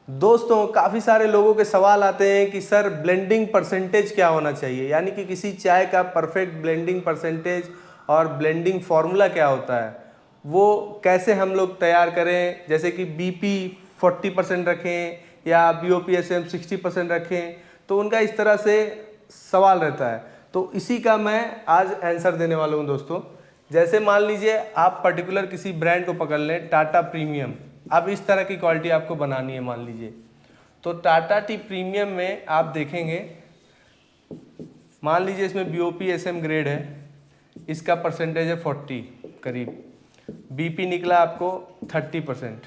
दोस्तों काफ़ी सारे लोगों के सवाल आते हैं कि सर ब्लेंडिंग परसेंटेज क्या होना चाहिए, यानी कि किसी चाय का परफेक्ट ब्लेंडिंग परसेंटेज और ब्लेंडिंग फार्मूला क्या होता है, वो कैसे हम लोग तैयार करें। जैसे कि बीपी 40% रखें या बीओपीएसएम 60% रखें, तो उनका इस तरह से सवाल रहता है। तो इसी का मैं आज आंसर देने वाला हूँ दोस्तों। जैसे मान लीजिए आप पर्टिकुलर किसी ब्रांड को पकड़ लें, टाटा प्रीमियम। अब इस तरह की क्वालिटी आपको बनानी है मान लीजिए, तो टाटा टी प्रीमियम में आप देखेंगे, मान लीजिए इसमें बीओपी एसएम ग्रेड है, इसका परसेंटेज है 40 करीब, बीपी निकला आपको 30%,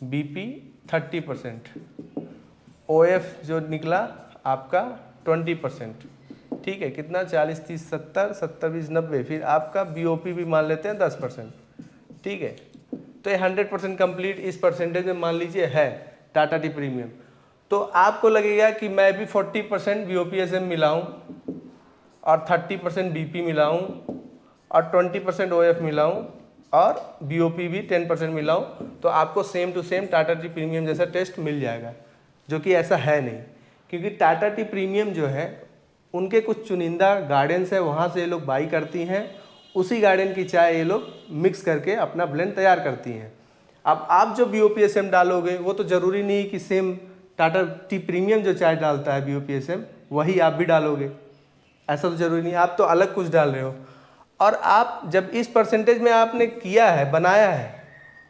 बीपी 30%, ओएफ जो निकला आपका 20%। ठीक है, कितना 40 30 70 70 20 90, फिर आपका बीओपी भी मान लेते हैं 10%। ठीक है, तो ये 100% कंप्लीट इस परसेंटेज में मान लीजिए है टाटा टी प्रीमियम। तो आपको लगेगा कि मैं भी 40% बीओपीएसएम मिलाऊं और 30% बीपी मिलाऊं और 20% ओएफ मिलाऊं और बीओपी भी 10% मिलाऊं, तो आपको same to same Tata tea premium जैसा टेस्ट मिल जाएगा, जो कि ऐसा है नहीं। क्योंकि टाटा टी प्रीमियम जो है उनके कुछ चुनिंदा गार्डन्स है, वहाँ से ये लोग बाई करती हैं, उसी गार्डन की चाय ये लोग मिक्स करके अपना ब्लेंड तैयार करती हैं। अब आप जो बीओपीएसएम डालोगे वो तो ज़रूरी नहीं कि सेम टाटा टी प्रीमियम जो चाय डालता है बीओपीएसएम वही आप भी डालोगे, ऐसा तो ज़रूरी नहीं, आप तो अलग कुछ डाल रहे हो। और आप जब इस परसेंटेज में आपने किया है, बनाया है,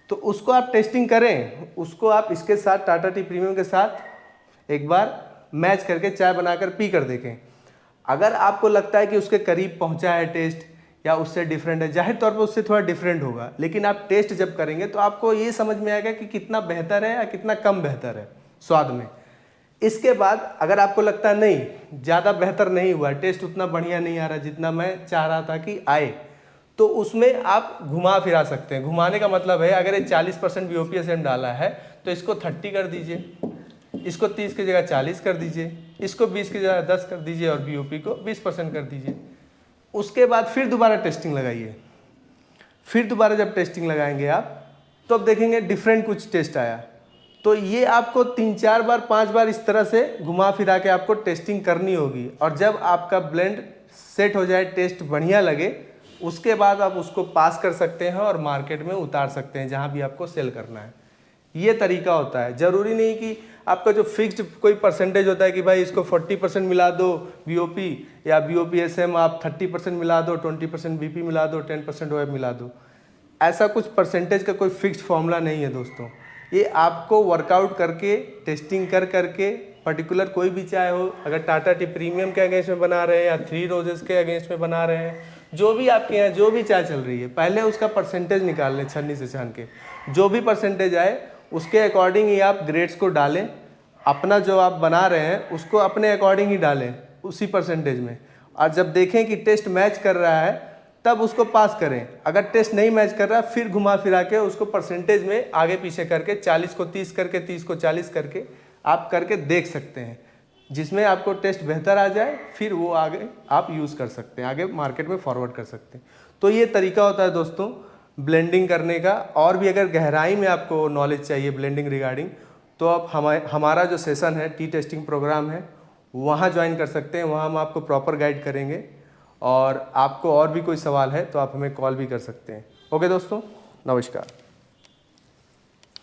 तो उसको आप टेस्टिंग करें, उसको आप इसके साथ टाटा टी प्रीमियम के साथ एक बार मैच करके चाय बनाकर पी कर देखें। अगर आपको लगता है कि उसके करीब पहुंचा है टेस्ट या उससे डिफरेंट है, जाहिर तौर पर उससे थोड़ा डिफरेंट होगा, लेकिन आप टेस्ट जब करेंगे तो आपको ये समझ में आएगा कि कितना बेहतर है या कितना कम बेहतर है स्वाद में। इसके बाद अगर आपको लगता है नहीं ज़्यादा बेहतर नहीं हुआ, टेस्ट उतना बढ़िया नहीं आ रहा जितना मैं चाह रहा था कि आए, तो उसमें आप घुमा फिरा सकते हैं। घुमाने का मतलब है अगर ये 40% बीओपीएसएम डाला है तो इसको 30 कर दीजिए, इसको 30 की जगह 40 कर दीजिए, इसको 20 की जगह 10 कर दीजिए और बीओपी को 20% कर दीजिए। उसके बाद फिर दोबारा टेस्टिंग लगाइए। फिर दोबारा जब टेस्टिंग लगाएंगे आप तो अब देखेंगे डिफरेंट कुछ टेस्ट आया। तो ये आपको 3-4 बार 5 बार इस तरह से घुमा फिरा के आपको टेस्टिंग करनी होगी, और जब आपका ब्लेंड सेट हो जाए, टेस्ट बढ़िया लगे, उसके बाद आप उसको पास कर सकते हैं और मार्केट में उतार सकते हैं जहाँ भी आपको सेल करना है। ये तरीका होता है। ज़रूरी नहीं कि आपका जो फिक्स्ड कोई परसेंटेज होता है कि भाई इसको 40% मिला दो बीओपी या बीओपीएसएम आप 30% मिला दो, 20% बीपी मिला दो, 10% ओएफ मिला दो। ऐसा कुछ परसेंटेज का कोई फिक्स्ड फॉर्मूला नहीं है दोस्तों। ये आपको वर्कआउट करके, टेस्टिंग कर करके, पर्टिकुलर कोई भी चाय हो, अगर टाटा टी प्रीमियम के अगेंस्ट में बना रहे हैं या 3 रोजेस के अगेंस्ट में बना रहे हैं, जो भी आपके यहाँ जो भी चाय चल रही है, पहले उसका परसेंटेज निकाल लें छन्नी से छान के। जो भी परसेंटेज आए उसके अकॉर्डिंग ही आप ग्रेड्स को डालें, अपना जो आप बना रहे हैं उसको अपने अकॉर्डिंग ही डालें उसी परसेंटेज में, और जब देखें कि टेस्ट मैच कर रहा है तब उसको पास करें। अगर टेस्ट नहीं मैच कर रहा फिर घुमा फिरा के उसको परसेंटेज में आगे पीछे करके 40 को 30 करके 30 को 40 करके आप करके देख सकते हैं। जिसमें आपको टेस्ट बेहतर आ जाए फिर वो आगे आप यूज़ कर सकते हैं, आगे मार्केट में फॉरवर्ड कर सकते हैं। तो ये तरीका होता है दोस्तों ब्लेंडिंग करने का। और भी अगर गहराई में आपको नॉलेज चाहिए ब्लेंडिंग रिगार्डिंग, तो आप हमारा जो सेशन है, टी टेस्टिंग प्रोग्राम है, वहाँ ज्वाइन कर सकते हैं। वहाँ हम आपको प्रॉपर गाइड करेंगे, और आपको और भी कोई सवाल है तो आप हमें कॉल भी कर सकते हैं। ओके दोस्तों, नमस्कार।